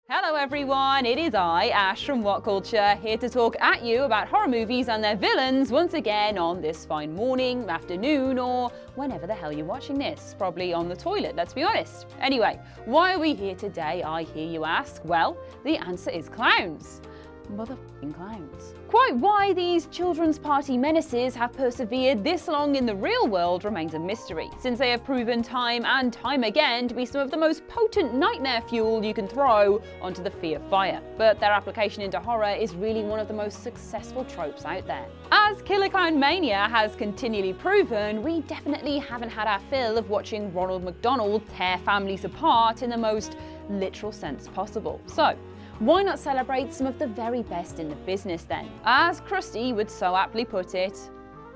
Hello everyone, it is I, Ash from What Culture, here to talk at you about horror movies and their villains once again on this fine morning, afternoon, or whenever the hell you're watching this. Probably on the toilet, let's be honest. Anyway, why are we here today, I hear you ask? Well, the answer is clowns. Motherfucking clowns. Quite why these children's party menaces have persevered this long in the real world remains a mystery, since they have proven time and time again to be some of the most potent nightmare fuel you can throw onto the fear fire. But their application into horror is really one of the most successful tropes out there. As Killer Clown Mania has continually proven, we definitely haven't had our fill of watching Ronald McDonald tear families apart in the most literal sense possible. So, why not celebrate some of the very best in the business then? As Krusty would so aptly put it,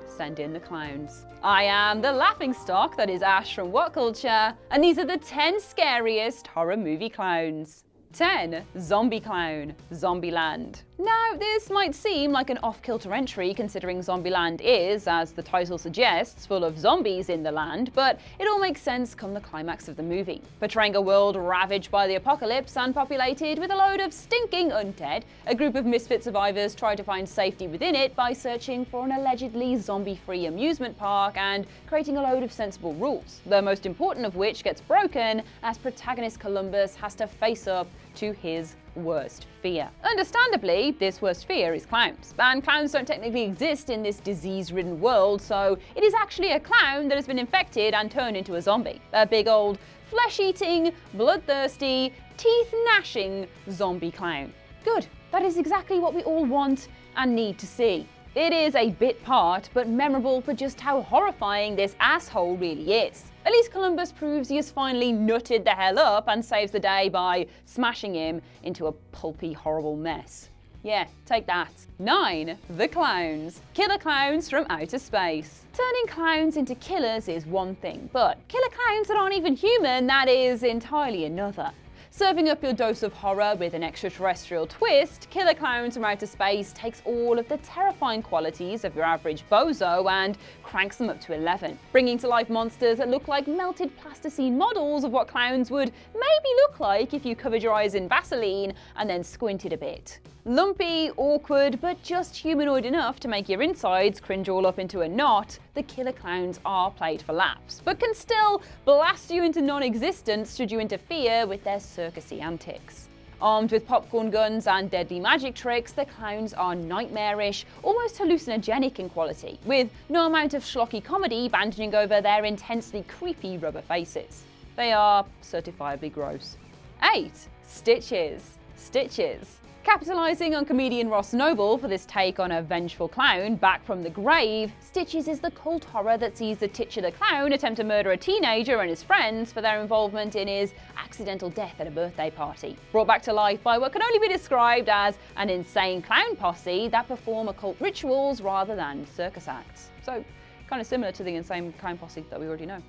send in the clowns. I am the laughingstock that is Ash from What Culture, and these are the 10 scariest horror movie clowns. 10. Zombie Clown, Zombieland. Now, this might seem like an off-kilter entry considering Zombieland is, as the title suggests, full of zombies in the land, but it all makes sense come the climax of the movie. Portraying a world ravaged by the apocalypse and populated with a load of stinking undead, a group of misfit survivors try to find safety within it by searching for an allegedly zombie-free amusement park and creating a load of sensible rules, the most important of which gets broken as protagonist Columbus has to face up to his worst fear. Understandably, this worst fear is clowns, and clowns don't technically exist in this disease-ridden world, so it is actually a clown that has been infected and turned into a zombie. A big old, flesh-eating, bloodthirsty, teeth-gnashing zombie clown. Good, that is exactly what we all want and need to see. It is a bit part, but memorable for just how horrifying this asshole really is. At least Columbus proves he has finally nutted the hell up and saves the day by smashing him into a pulpy, horrible mess. Yeah, take that. 9. The Clowns. Killer clowns from outer space. Turning clowns into killers is one thing, but killer clowns that aren't even human, that is entirely another. Serving up your dose of horror with an extraterrestrial twist, Killer Clowns from Outer Space takes all of the terrifying qualities of your average bozo and cranks them up to 11, bringing to life monsters that look like melted plasticine models of what clowns would maybe look like if you covered your eyes in Vaseline and then squinted a bit. Lumpy, awkward, but just humanoid enough to make your insides cringe all up into a knot, the killer clowns are played for laughs, but can still blast you into non-existence should you interfere with their circusy antics. Armed with popcorn guns and deadly magic tricks, the clowns are nightmarish, almost hallucinogenic in quality, with no amount of schlocky comedy bandaging over their intensely creepy rubber faces. They are certifiably gross. 8. Stitches. Stitches. Capitalising on comedian Ross Noble for this take on a vengeful clown back from the grave, Stitches is the cult horror that sees the titular clown attempt to murder a teenager and his friends for their involvement in his accidental death at a birthday party. Brought back to life by what can only be described as an insane clown posse that perform occult rituals rather than circus acts. So, kind of similar to the insane clown posse that we already know.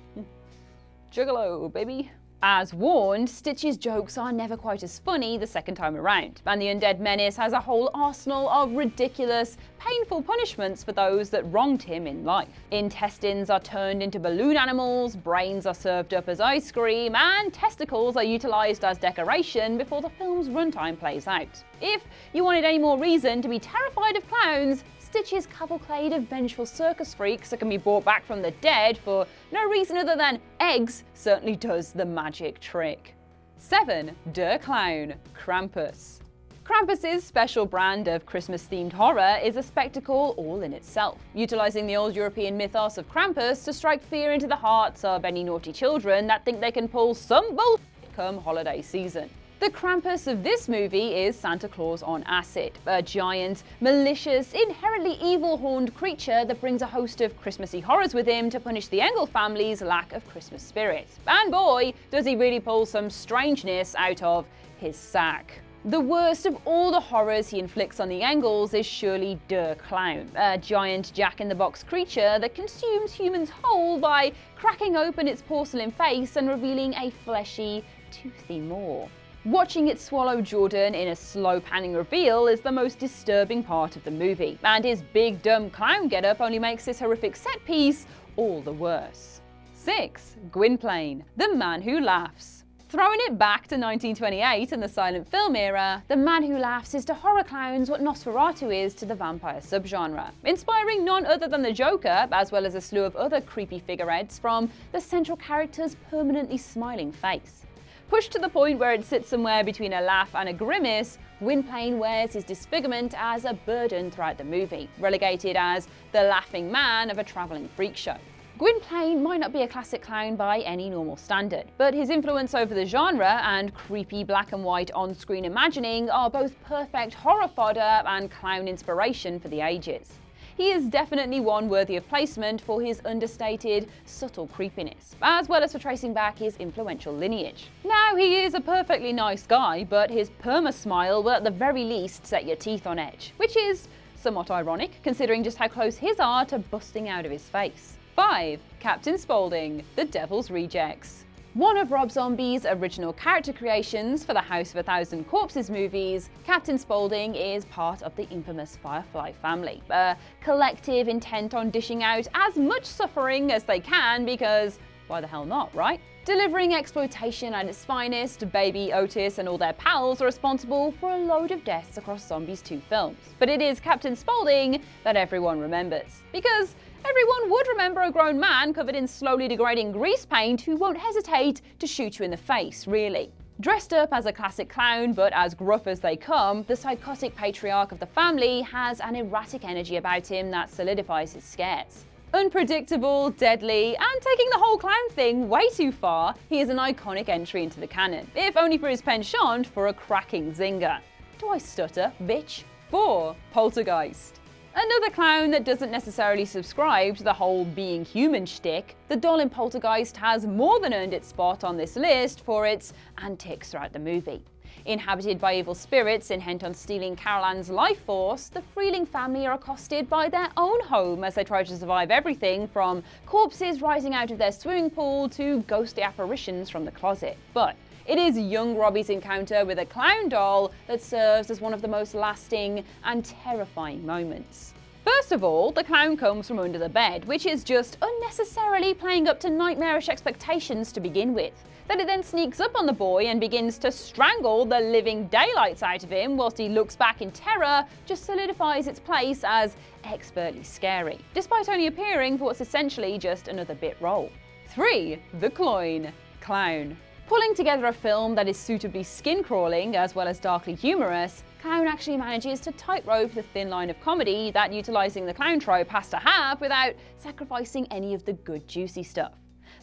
Juggalo, baby. As warned, Stitch's jokes are never quite as funny the second time around, and the undead menace has a whole arsenal of ridiculous, painful punishments for those that wronged him in life. Intestines are turned into balloon animals, brains are served up as ice cream, and testicles are utilised as decoration before the film's runtime plays out. If you wanted any more reason to be terrified of clowns, Stitch's cavalcade of vengeful circus freaks that can be brought back from the dead for no reason other than eggs certainly does the magic trick. 7. Der Clown, Krampus. Krampus's special brand of Christmas-themed horror is a spectacle all in itself, utilising the old European mythos of Krampus to strike fear into the hearts of any naughty children that think they can pull some bullshit come holiday season. The Krampus of this movie is Santa Claus on acid, a giant, malicious, inherently evil horned creature that brings a host of Christmassy horrors with him to punish the Engel family's lack of Christmas spirit. And boy, does he really pull some strangeness out of his sack. The worst of all the horrors he inflicts on the Engels is surely Der Clown, a giant jack-in-the-box creature that consumes humans whole by cracking open its porcelain face and revealing a fleshy, toothy maw. Watching it swallow Jordan in a slow panning reveal is the most disturbing part of the movie, and his big dumb clown getup only makes this horrific set piece all the worse. 6. Gwynplaine, the man who laughs. Throwing it back to 1928 and the silent film era, the man who laughs is to horror clowns what Nosferatu is to the vampire subgenre, inspiring none other than the Joker, as well as a slew of other creepy figureheads from the central character's permanently smiling face. Pushed to the point where it sits somewhere between a laugh and a grimace, Gwynplaine wears his disfigurement as a burden throughout the movie, relegated as the laughing man of a travelling freak show. Gwynplaine might not be a classic clown by any normal standard, but his influence over the genre and creepy black and white on-screen imagining are both perfect horror fodder and clown inspiration for the ages. He is definitely one worthy of placement for his understated, subtle creepiness, as well as for tracing back his influential lineage. Now, he is a perfectly nice guy, but his perma-smile will at the very least set your teeth on edge, which is somewhat ironic considering just how close his are to busting out of his face. 5. Captain Spaulding, the Devil's Rejects. One of Rob Zombie's original character creations for the House of a Thousand Corpses movies, Captain Spaulding is part of the infamous Firefly family, a collective intent on dishing out as much suffering as they can because why the hell not, right? Delivering exploitation at its finest, Baby, Otis and all their pals are responsible for a load of deaths across Zombies' 2 films. But it is Captain Spaulding that everyone remembers, because everyone would remember a grown man covered in slowly degrading grease paint who won't hesitate to shoot you in the face, really. Dressed up as a classic clown, but as gruff as they come, the psychotic patriarch of the family has an erratic energy about him that solidifies his scares. Unpredictable, deadly, and taking the whole clown thing way too far, he is an iconic entry into the canon, if only for his penchant for a cracking zinger. Do I stutter, bitch? 4. Poltergeist. Another clown that doesn't necessarily subscribe to the whole being human shtick, the doll in Poltergeist has more than earned its spot on this list for its antics throughout the movie. Inhabited by evil spirits intent on stealing Carol Ann's life force, the Freeling family are accosted by their own home as they try to survive everything from corpses rising out of their swimming pool to ghostly apparitions from the closet. But it is young Robbie's encounter with a clown doll that serves as one of the most lasting and terrifying moments. First of all, the clown comes from under the bed, which is just unnecessarily playing up to nightmarish expectations to begin with. That it then sneaks up on the boy and begins to strangle the living daylights out of him whilst he looks back in terror just solidifies its place as expertly scary, despite only appearing for what's essentially just another bit role. 3. The Clöyne, Clown. Pulling together a film that is suitably skin-crawling as well as darkly humorous, Clown actually manages to tightrope the thin line of comedy that utilising the clown trope has to have without sacrificing any of the good juicy stuff.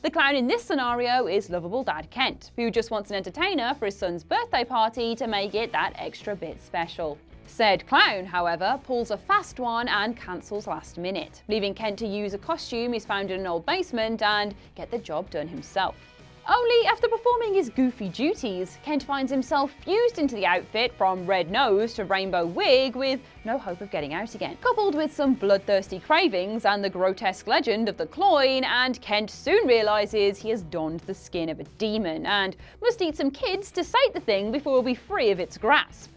The clown in this scenario is lovable Dad Kent, who just wants an entertainer for his son's birthday party to make it that extra bit special. Said clown, however, pulls a fast one and cancels last minute, leaving Kent to use a costume he's found in an old basement and get the job done himself. Only after performing his goofy duties, Kent finds himself fused into the outfit from red nose to rainbow wig with no hope of getting out again. Coupled with some bloodthirsty cravings and the grotesque legend of the clöyne, and Kent soon realises he has donned the skin of a demon and must eat some kids to sate the thing before he'll be free of its grasp.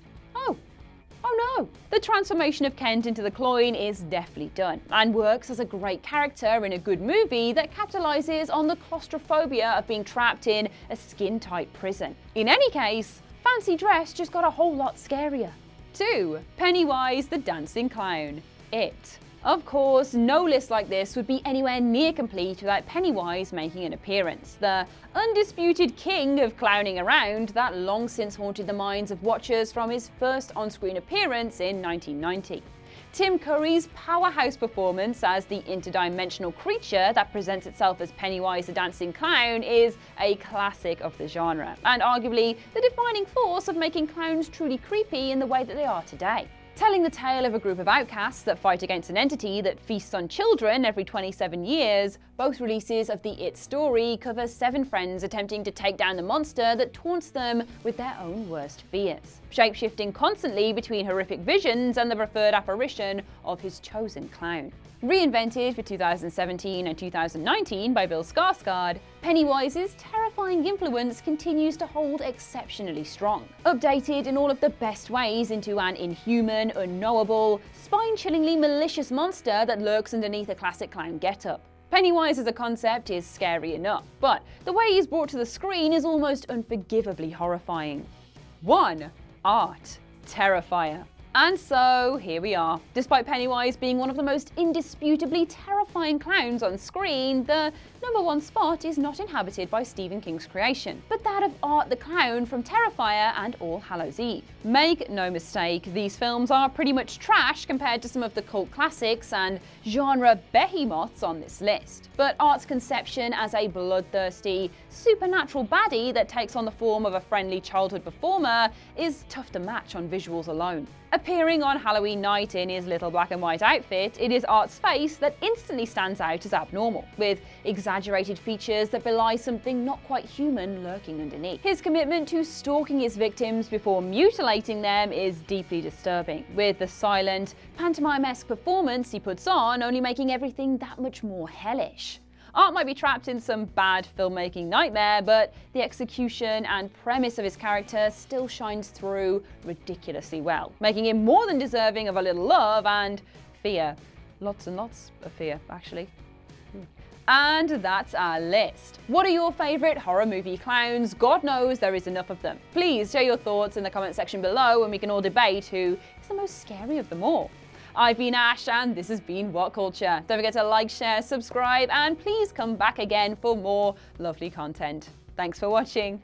Oh no! The transformation of Kent into the clöyne is deftly done, and works as a great character in a good movie that capitalises on the claustrophobia of being trapped in a skin-tight prison. In any case, fancy dress just got a whole lot scarier. 2. Pennywise the Dancing Clown, It. Of course, no list like this would be anywhere near complete without Pennywise making an appearance, the undisputed king of clowning around that long since haunted the minds of watchers from his first on-screen appearance in 1990. Tim Curry's powerhouse performance as the interdimensional creature that presents itself as Pennywise the Dancing Clown is a classic of the genre, and arguably the defining force of making clowns truly creepy in the way that they are today. Telling the tale of a group of outcasts that fight against an entity that feasts on children every 27 years, both releases of the It story cover 7 friends attempting to take down the monster that taunts them with their own worst fears, shapeshifting constantly between horrific visions and the preferred apparition of his chosen clown. Reinvented for 2017 and 2019 by Bill Skarsgård, Pennywise's terrifying influence continues to hold exceptionally strong. Updated in all of the best ways into an inhuman, unknowable, spine-chillingly malicious monster that lurks underneath a classic clown getup. Pennywise as a concept is scary enough, but the way he's brought to the screen is almost unforgivably horrifying. 1. Art. Terrifier. And so, here we are. Despite Pennywise being one of the most indisputably terrifying clowns on screen, the #1 spot is not inhabited by Stephen King's creation, but that of Art the Clown from Terrifier and All Hallows Eve. Make no mistake, these films are pretty much trash compared to some of the cult classics and genre behemoths on this list. But Art's conception as a bloodthirsty, supernatural baddie that takes on the form of a friendly childhood performer is tough to match on visuals alone. Appearing on Halloween night in his little black and white outfit, it is Art's face that instantly stands out as abnormal, with exaggerated features that belie something not quite human lurking underneath. His commitment to stalking his victims before mutilating them is deeply disturbing, with the silent, pantomime-esque performance he puts on only making everything that much more hellish. Art might be trapped in some bad filmmaking nightmare, but the execution and premise of his character still shines through ridiculously well, making him more than deserving of a little love and fear. Lots and lots of fear, actually. And that's our list. What are your favourite horror movie clowns? God knows there is enough of them. Please share your thoughts in the comment section below and we can all debate who is the most scary of them all. I've been Ash and this has been What Culture. Don't forget to like, share, subscribe and please come back again for more lovely content. Thanks for watching.